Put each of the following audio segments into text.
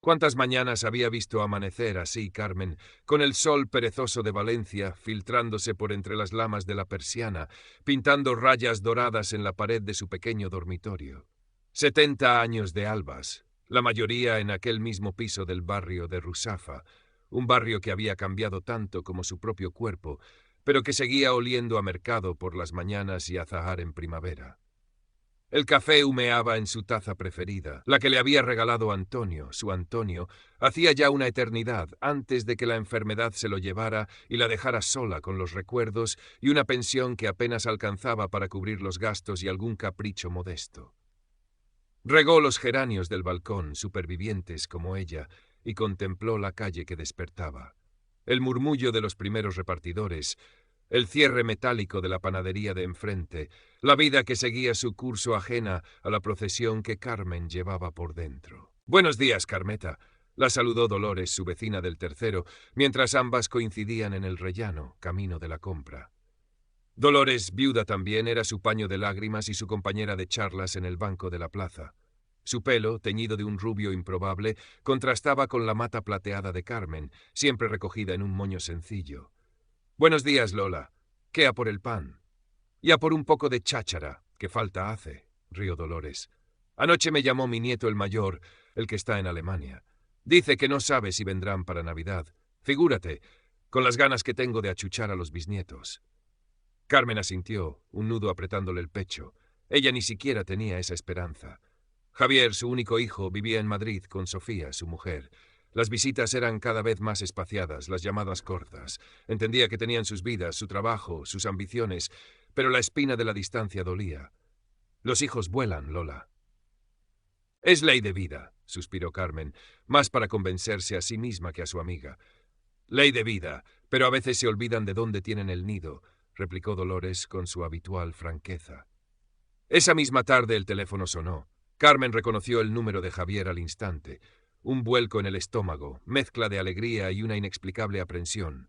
¿Cuántas mañanas había visto amanecer así, Carmen, con el sol perezoso de Valencia filtrándose por entre las lamas de la persiana, pintando rayas doradas en la pared de su pequeño dormitorio? 70 años de albas, la mayoría en aquel mismo piso del barrio de Rusafa, un barrio que había cambiado tanto como su propio cuerpo, pero que seguía oliendo a mercado por las mañanas y a azahar en primavera. El café humeaba en su taza preferida, la que le había regalado Antonio, su Antonio, hacía ya una eternidad antes de que la enfermedad se lo llevara y la dejara sola con los recuerdos y una pensión que apenas alcanzaba para cubrir los gastos y algún capricho modesto. Regó los geranios del balcón, supervivientes como ella, y contempló la calle que despertaba. El murmullo de los primeros repartidores, el cierre metálico de la panadería de enfrente, la vida que seguía su curso ajena a la procesión que Carmen llevaba por dentro. «Buenos días, Carmeta», la saludó Dolores, su vecina del tercero, mientras ambas coincidían en el rellano, camino de la compra. Dolores, viuda también, era su paño de lágrimas y su compañera de charlas en el banco de la plaza. Su pelo, teñido de un rubio improbable, contrastaba con la mata plateada de Carmen, siempre recogida en un moño sencillo. «Buenos días, Lola. ¿Qué a por el pan?» «Y a por un poco de cháchara, que falta hace», rió Dolores. «Anoche me llamó mi nieto el mayor, el que está en Alemania. Dice que no sabe si vendrán para Navidad. Figúrate, con las ganas que tengo de achuchar a los bisnietos». Carmen asintió, un nudo apretándole el pecho. Ella ni siquiera tenía esa esperanza. Javier, su único hijo, vivía en Madrid con Sofía, su mujer. Las visitas eran cada vez más espaciadas, las llamadas cortas. Entendía que tenían sus vidas, su trabajo, sus ambiciones, pero la espina de la distancia dolía. Los hijos vuelan, Lola. «Es ley de vida», suspiró Carmen, más para convencerse a sí misma que a su amiga. «Ley de vida, pero a veces se olvidan de dónde tienen el nido», replicó Dolores con su habitual franqueza. Esa misma tarde el teléfono sonó. Carmen reconoció el número de Javier al instante. Un vuelco en el estómago, mezcla de alegría y una inexplicable aprensión.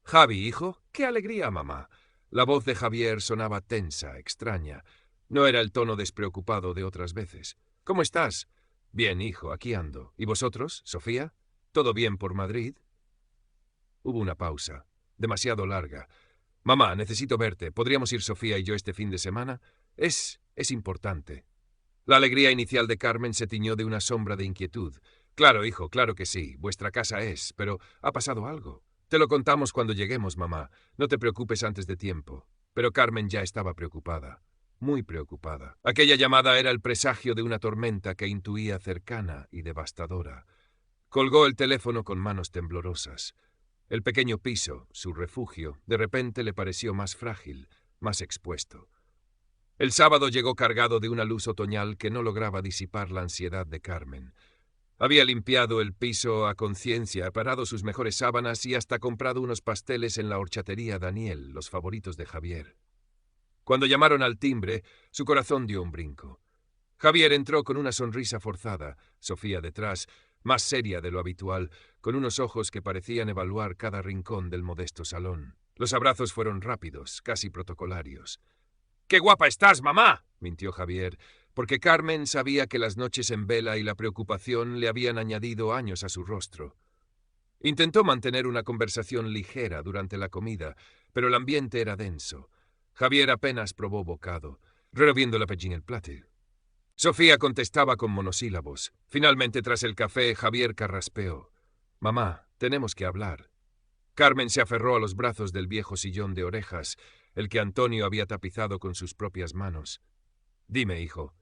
«Javi, hijo, qué alegría, mamá». La voz de Javier sonaba tensa, extraña. No era el tono despreocupado de otras veces. «¿Cómo estás?» «Bien, hijo, aquí ando. ¿Y vosotros, Sofía? ¿Todo bien por Madrid?» Hubo una pausa, demasiado larga. «Mamá, necesito verte. ¿Podríamos ir Sofía y yo este fin de semana? Es importante». La alegría inicial de Carmen se tiñó de una sombra de inquietud. «Claro, hijo, claro que sí. Vuestra casa es. Pero ¿ha pasado algo? Te lo contamos cuando lleguemos, mamá. No te preocupes antes de tiempo». Pero Carmen ya estaba preocupada. Muy preocupada. Aquella llamada era el presagio de una tormenta que intuía cercana y devastadora. Colgó el teléfono con manos temblorosas. El pequeño piso, su refugio, de repente le pareció más frágil, más expuesto. El sábado llegó cargado de una luz otoñal que no lograba disipar la ansiedad de Carmen. Había limpiado el piso a conciencia, parado sus mejores sábanas y hasta comprado unos pasteles en la horchatería Daniel, los favoritos de Javier. Cuando llamaron al timbre, su corazón dio un brinco. Javier entró con una sonrisa forzada, Sofía detrás, más seria de lo habitual, con unos ojos que parecían evaluar cada rincón del modesto salón. Los abrazos fueron rápidos, casi protocolarios. «¡Qué guapa estás, mamá!», mintió Javier, porque Carmen sabía que las noches en vela y la preocupación le habían añadido años a su rostro. Intentó mantener una conversación ligera durante la comida, pero el ambiente era denso. Javier apenas probó bocado, reviendo la el plato. Sofía contestaba con monosílabos. Finalmente, tras el café, Javier carraspeó. «Mamá, tenemos que hablar». Carmen se aferró a los brazos del viejo sillón de orejas, el que Antonio había tapizado con sus propias manos. «Dime, hijo».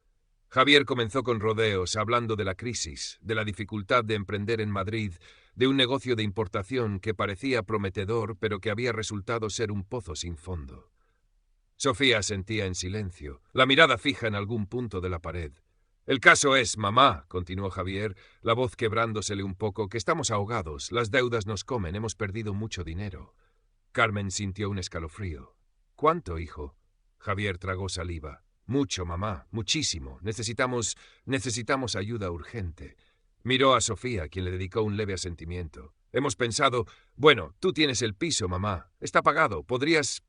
Javier comenzó con rodeos, hablando de la crisis, de la dificultad de emprender en Madrid, de un negocio de importación que parecía prometedor, pero que había resultado ser un pozo sin fondo. Sofía asentía en silencio, la mirada fija en algún punto de la pared. «El caso es, mamá», continuó Javier, la voz quebrándosele un poco, «que estamos ahogados, las deudas nos comen, hemos perdido mucho dinero». Carmen sintió un escalofrío. «¿Cuánto, hijo?» Javier tragó saliva. «Mucho, mamá, muchísimo. Necesitamos ayuda urgente». Miró a Sofía, quien le dedicó un leve asentimiento. «Hemos pensado, bueno, tú tienes el piso, mamá. Está pagado. Podrías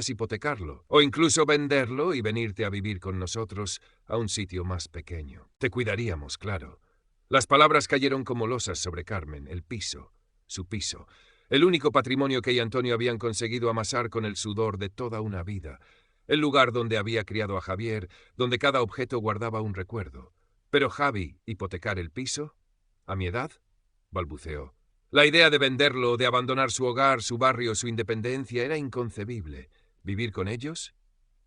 hipotecarlo. O incluso venderlo y venirte a vivir con nosotros a un sitio más pequeño. Te cuidaríamos, claro». Las palabras cayeron como losas sobre Carmen, el piso, su piso, el único patrimonio que ella y Antonio habían conseguido amasar con el sudor de toda una vida, el lugar donde había criado a Javier, donde cada objeto guardaba un recuerdo. Pero Javi, ¿hipotecar el piso? ¿A mi edad? Balbuceó. La idea de venderlo, de abandonar su hogar, su barrio, su independencia, era inconcebible. ¿Vivir con ellos?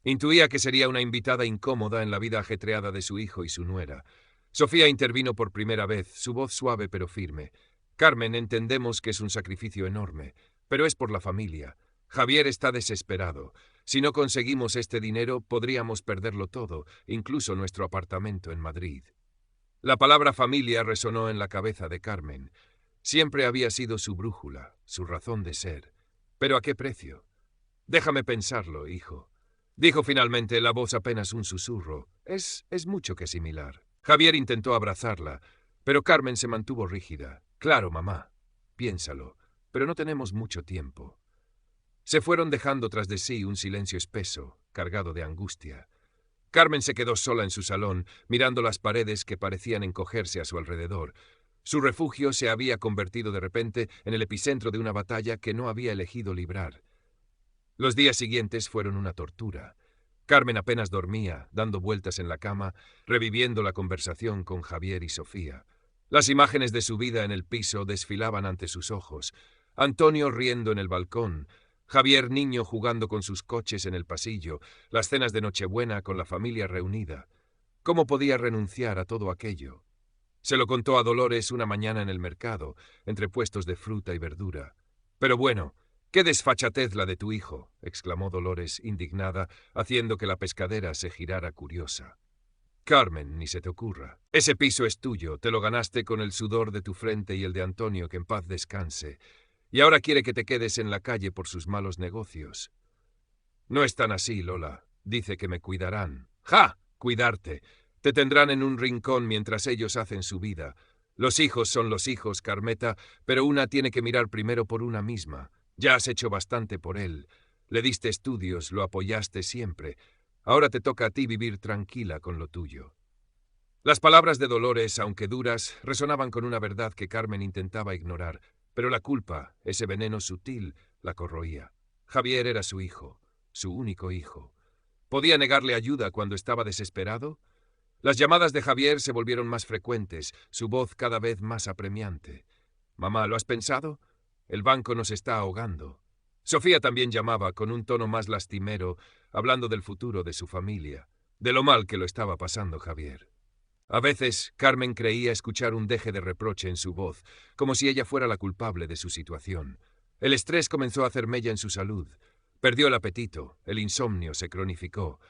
Intuía que sería una invitada incómoda en la vida ajetreada de su hijo y su nuera. Sofía intervino por primera vez, su voz suave pero firme. Carmen, entendemos que es un sacrificio enorme, pero es por la familia. Javier está desesperado. Si no conseguimos este dinero, podríamos perderlo todo, incluso nuestro apartamento en Madrid. La palabra familia resonó en la cabeza de Carmen. Siempre había sido su brújula, su razón de ser. ¿Pero a qué precio? Déjame pensarlo, hijo. Dijo finalmente, la voz apenas un susurro. Es mucho que similar. Javier intentó abrazarla, pero Carmen se mantuvo rígida. Claro, mamá. Piénsalo, pero no tenemos mucho tiempo. Se fueron dejando tras de sí un silencio espeso, cargado de angustia. Carmen se quedó sola en su salón, mirando las paredes que parecían encogerse a su alrededor. Su refugio se había convertido de repente en el epicentro de una batalla que no había elegido librar. Los días siguientes fueron una tortura. Carmen apenas dormía, dando vueltas en la cama, reviviendo la conversación con Javier y Sofía. Las imágenes de su vida en el piso desfilaban ante sus ojos. Antonio riendo en el balcón, Javier niño jugando con sus coches en el pasillo, las cenas de Nochebuena con la familia reunida. ¿Cómo podía renunciar a todo aquello? Se lo contó a Dolores una mañana en el mercado, entre puestos de fruta y verdura. Pero bueno, «¡Qué desfachatez la de tu hijo!», exclamó Dolores, indignada, haciendo que la pescadera se girara curiosa. «Carmen, ni se te ocurra. Ese piso es tuyo, te lo ganaste con el sudor de tu frente y el de Antonio, que en paz descanse. Y ahora quiere que te quedes en la calle por sus malos negocios». «No es tan así, Lola. Dice que me cuidarán». «¡Ja! Cuidarte. Te tendrán en un rincón mientras ellos hacen su vida. Los hijos son los hijos, Carmeta, pero una tiene que mirar primero por una misma. Ya has hecho bastante por él. Le diste estudios, lo apoyaste siempre. Ahora te toca a ti vivir tranquila con lo tuyo». Las palabras de Dolores, aunque duras, resonaban con una verdad que Carmen intentaba ignorar, pero la culpa, ese veneno sutil, la corroía. Javier era su hijo, su único hijo. ¿Podía negarle ayuda cuando estaba desesperado? Las llamadas de Javier se volvieron más frecuentes, su voz cada vez más apremiante. «Mamá, ¿lo has pensado? El banco nos está ahogando». Sofía también llamaba, con un tono más lastimero, hablando del futuro de su familia, de lo mal que lo estaba pasando Javier. A veces, Carmen creía escuchar un deje de reproche en su voz, como si ella fuera la culpable de su situación. El estrés comenzó a hacer mella en su salud. Perdió el apetito, el insomnio se cronificó.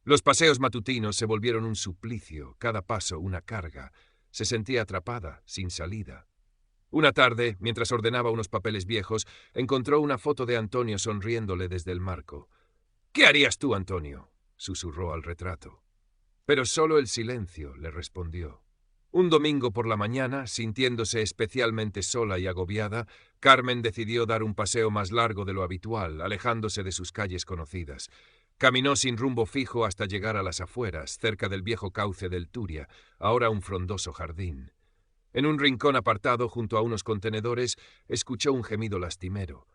Los paseos matutinos se volvieron un suplicio, cada paso una carga. Se sentía atrapada, sin salida. Una tarde, mientras ordenaba unos papeles viejos, encontró una foto de Antonio sonriéndole desde el marco. «¿Qué harías tú, Antonio?», susurró al retrato. Pero solo el silencio le respondió. Un domingo por la mañana, sintiéndose especialmente sola y agobiada, Carmen decidió dar un paseo más largo de lo habitual, alejándose de sus calles conocidas. Caminó sin rumbo fijo hasta llegar a las afueras, cerca del viejo cauce del Turia, ahora un frondoso jardín. En un rincón apartado, junto a unos contenedores, escuchó un gemido lastimero.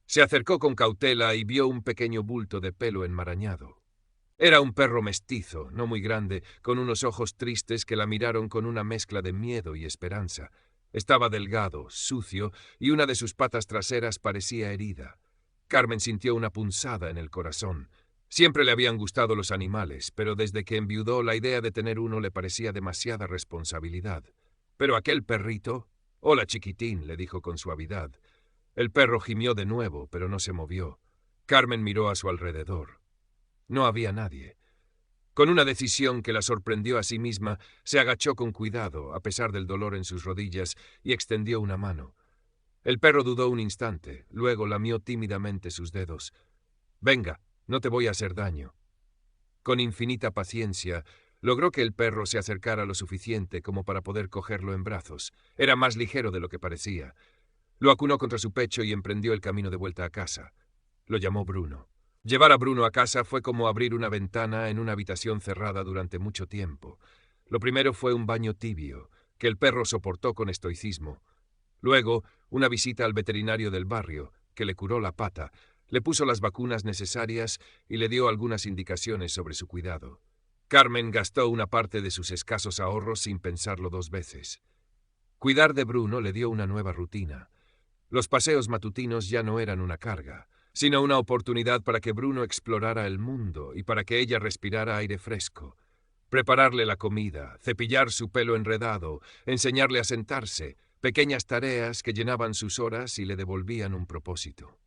Se acercó con cautela y vio un pequeño bulto de pelo enmarañado. Era un perro mestizo, no muy grande, con unos ojos tristes que la miraron con una mezcla de miedo y esperanza. Estaba delgado, sucio, y una de sus patas traseras parecía herida. Carmen sintió una punzada en el corazón. Siempre le habían gustado los animales, pero desde que enviudó la idea de tener uno le parecía demasiada responsabilidad. Pero aquel perrito... «Hola, chiquitín», le dijo con suavidad. El perro gimió de nuevo, pero no se movió. Carmen miró a su alrededor. No había nadie. Con una decisión que la sorprendió a sí misma, se agachó con cuidado, a pesar del dolor en sus rodillas, y extendió una mano. El perro dudó un instante, luego lamió tímidamente sus dedos. «Venga, no te voy a hacer daño». Con infinita paciencia, logró que el perro se acercara lo suficiente como para poder cogerlo en brazos. Era más ligero de lo que parecía. Lo acunó contra su pecho y emprendió el camino de vuelta a casa. Lo llamó Bruno. Llevar a Bruno a casa fue como abrir una ventana en una habitación cerrada durante mucho tiempo. Lo primero fue un baño tibio. que el perro soportó con estoicismo. Luego, una visita al veterinario del barrio, que le curó la pata, le puso las vacunas necesarias y le dio algunas indicaciones sobre su cuidado. Carmen gastó una parte de sus escasos ahorros sin pensarlo 2 veces. Cuidar de Bruno le dio una nueva rutina. Los paseos matutinos ya no eran una carga, sino una oportunidad para que Bruno explorara el mundo y para que ella respirara aire fresco. Prepararle la comida, cepillar su pelo enredado, enseñarle a sentarse, pequeñas tareas que llenaban sus horas y le devolvían un propósito.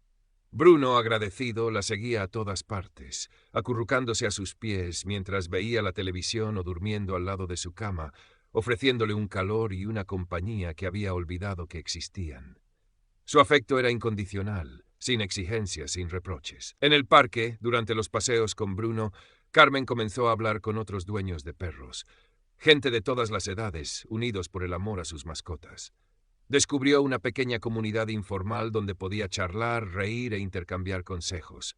Bruno, agradecido, la seguía a todas partes, acurrucándose a sus pies mientras veía la televisión o durmiendo al lado de su cama, ofreciéndole un calor y una compañía que había olvidado que existían. Su afecto era incondicional, sin exigencias, sin reproches. En el parque, durante los paseos con Bruno, Carmen comenzó a hablar con otros dueños de perros, gente de todas las edades, unidos por el amor a sus mascotas. Descubrió una pequeña comunidad informal donde podía charlar, reír e intercambiar consejos.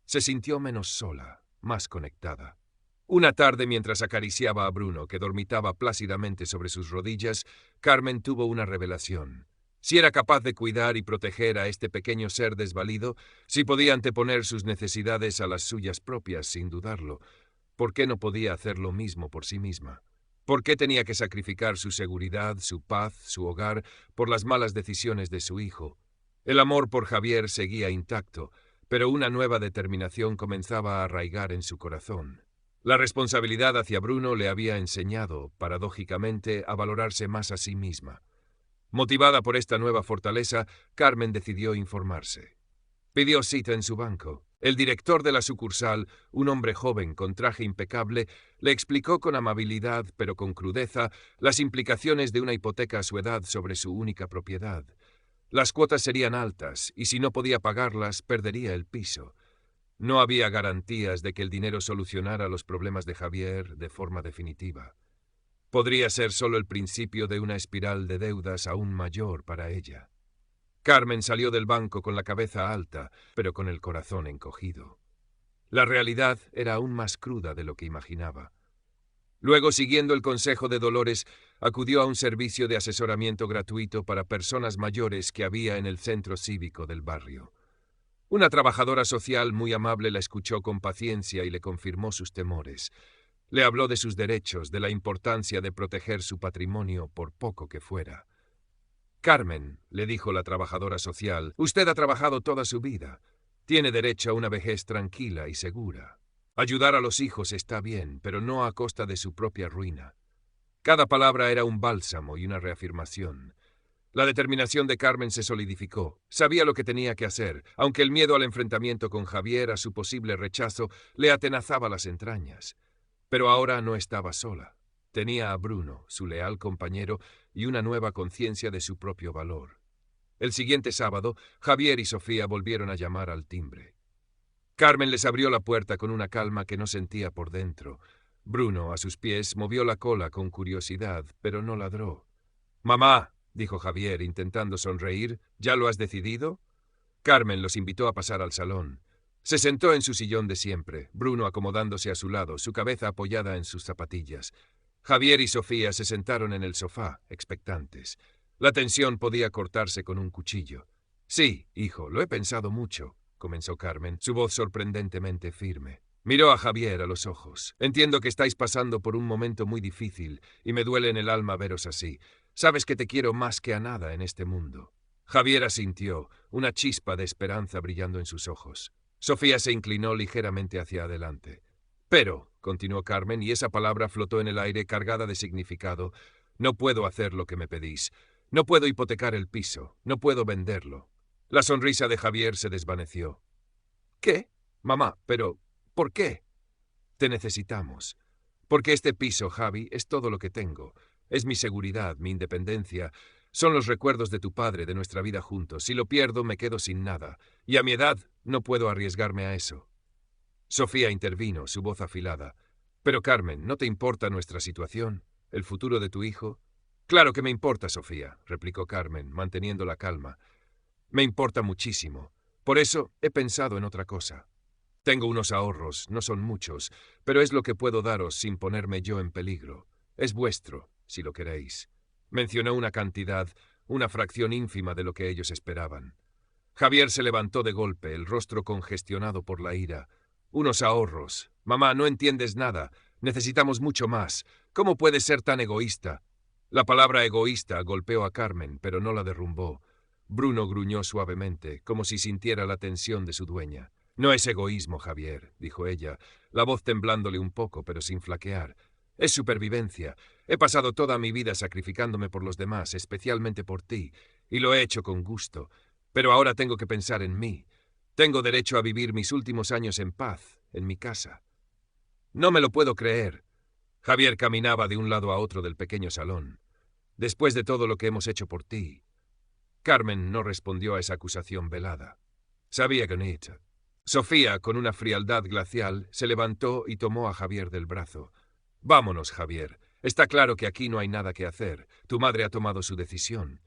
Se sintió menos sola, más conectada. Una tarde, mientras acariciaba a Bruno, que dormitaba plácidamente sobre sus rodillas, Carmen tuvo una revelación. Si era capaz de cuidar y proteger a este pequeño ser desvalido, si podía anteponer sus necesidades a las suyas propias, sin dudarlo, ¿por qué no podía hacer lo mismo por sí misma? ¿Por qué tenía que sacrificar su seguridad, su paz, su hogar, por las malas decisiones de su hijo? El amor por Javier seguía intacto, pero una nueva determinación comenzaba a arraigar en su corazón. La responsabilidad hacia Bruno le había enseñado, paradójicamente, a valorarse más a sí misma. Motivada por esta nueva fortaleza, Carmen decidió informarse. Pidió cita en su banco. El director de la sucursal, un hombre joven con traje impecable, le explicó con amabilidad, pero con crudeza, las implicaciones de una hipoteca a su edad sobre su única propiedad. Las cuotas serían altas, y si no podía pagarlas, perdería el piso. No había garantías de que el dinero solucionara los problemas de Javier de forma definitiva. Podría ser solo el principio de una espiral de deudas aún mayor para ella. Carmen salió del banco con la cabeza alta, pero con el corazón encogido. La realidad era aún más cruda de lo que imaginaba. Luego, siguiendo el consejo de Dolores, acudió a un servicio de asesoramiento gratuito para personas mayores que había en el centro cívico del barrio. Una trabajadora social muy amable la escuchó con paciencia y le confirmó sus temores. Le habló de sus derechos, de la importancia de proteger su patrimonio por poco que fuera. Carmen, le dijo la trabajadora social, usted ha trabajado toda su vida. Tiene derecho a una vejez tranquila y segura. Ayudar a los hijos está bien, pero no a costa de su propia ruina. Cada palabra era un bálsamo y una reafirmación. La determinación de Carmen se solidificó. Sabía lo que tenía que hacer, aunque el miedo al enfrentamiento con Javier, a su posible rechazo, le atenazaba las entrañas. Pero ahora no estaba sola. Tenía a Bruno, su leal compañero, y una nueva conciencia de su propio valor. El siguiente sábado, Javier y Sofía volvieron a llamar al timbre. Carmen les abrió la puerta con una calma que no sentía por dentro. Bruno, a sus pies, movió la cola con curiosidad, pero no ladró. «Mamá», dijo Javier, intentando sonreír, «¿ya lo has decidido?» Carmen los invitó a pasar al salón. Se sentó en su sillón de siempre, Bruno acomodándose a su lado, su cabeza apoyada en sus zapatillas. Javier y Sofía se sentaron en el sofá, expectantes. La tensión podía cortarse con un cuchillo. «Sí, hijo, lo he pensado mucho», comenzó Carmen, su voz sorprendentemente firme. Miró a Javier a los ojos. «Entiendo que estáis pasando por un momento muy difícil, y me duele en el alma veros así. Sabes que te quiero más que a nada en este mundo». Javier asintió, una chispa de esperanza brillando en sus ojos. Sofía se inclinó ligeramente hacia adelante. «Pero», continuó Carmen, y esa palabra flotó en el aire cargada de significado, «no puedo hacer lo que me pedís. No puedo hipotecar el piso. No puedo venderlo». La sonrisa de Javier se desvaneció. «¿Qué? Mamá, pero ¿por qué?» «Te necesitamos. Porque este piso, Javi, es todo lo que tengo. Es mi seguridad, mi independencia. Son los recuerdos de tu padre, de nuestra vida juntos. Si lo pierdo, me quedo sin nada. Y a mi edad, no puedo arriesgarme a eso». Sofía intervino, su voz afilada. «Pero, Carmen, ¿no te importa nuestra situación? ¿El futuro de tu hijo?» «Claro que me importa, Sofía», replicó Carmen, manteniendo la calma. «Me importa muchísimo. Por eso he pensado en otra cosa. Tengo unos ahorros, no son muchos, pero es lo que puedo daros sin ponerme yo en peligro. Es vuestro, si lo queréis. Mencionó una cantidad, una fracción ínfima de lo que ellos esperaban. Javier se levantó de golpe, el rostro congestionado por la ira. Unos ahorros. Mamá, no entiendes nada. Necesitamos mucho más. ¿Cómo puedes ser tan egoísta? La palabra egoísta golpeó a Carmen, pero no la derrumbó. Bruno gruñó suavemente, como si sintiera la tensión de su dueña. No es egoísmo, Javier, dijo ella, la voz temblándole un poco, pero sin flaquear. Es supervivencia. He pasado toda mi vida sacrificándome por los demás, especialmente por ti, y lo he hecho con gusto. Pero ahora tengo que pensar en mí. Tengo derecho a vivir mis últimos años en paz, en mi casa. No me lo puedo creer. Javier caminaba de un lado a otro del pequeño salón. Después de todo lo que hemos hecho por ti. Carmen no respondió a esa acusación velada. Sabía que no. Sofía, con una frialdad glacial, se levantó y tomó a Javier del brazo. Vámonos, Javier. Está claro que aquí no hay nada que hacer. Tu madre ha tomado su decisión.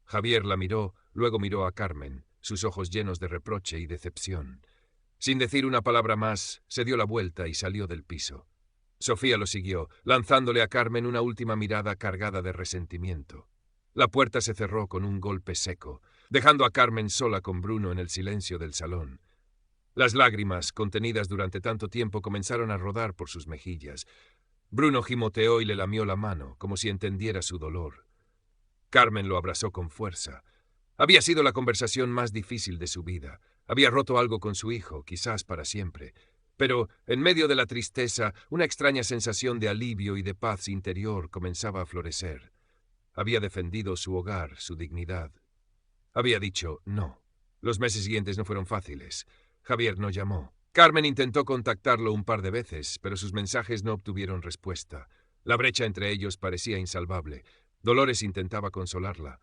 Javier la miró, luego miró a Carmen, sus ojos llenos de reproche y decepción. Sin decir una palabra más, se dio la vuelta y salió del piso. Sofía lo siguió, lanzándole a Carmen una última mirada cargada de resentimiento. La puerta se cerró con un golpe seco, dejando a Carmen sola con Bruno en el silencio del salón. Las lágrimas, contenidas durante tanto tiempo, comenzaron a rodar por sus mejillas. Bruno gimoteó y le lamió la mano, como si entendiera su dolor. Carmen lo abrazó con fuerza. Había sido la conversación más difícil de su vida. Había roto algo con su hijo, quizás para siempre. Pero, en medio de la tristeza, una extraña sensación de alivio y de paz interior comenzaba a florecer. Había defendido su hogar, su dignidad. Había dicho no. Los meses siguientes no fueron fáciles. Javier no llamó. Carmen intentó contactarlo un par de veces, pero sus mensajes no obtuvieron respuesta. La brecha entre ellos parecía insalvable. Dolores intentaba consolarla.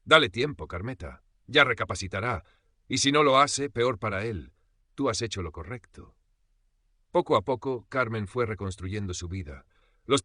Dale tiempo, Carmeta. Ya recapacitará. Y si no lo hace, peor para él. Tú has hecho lo correcto. Poco a poco, Carmen fue reconstruyendo su vida.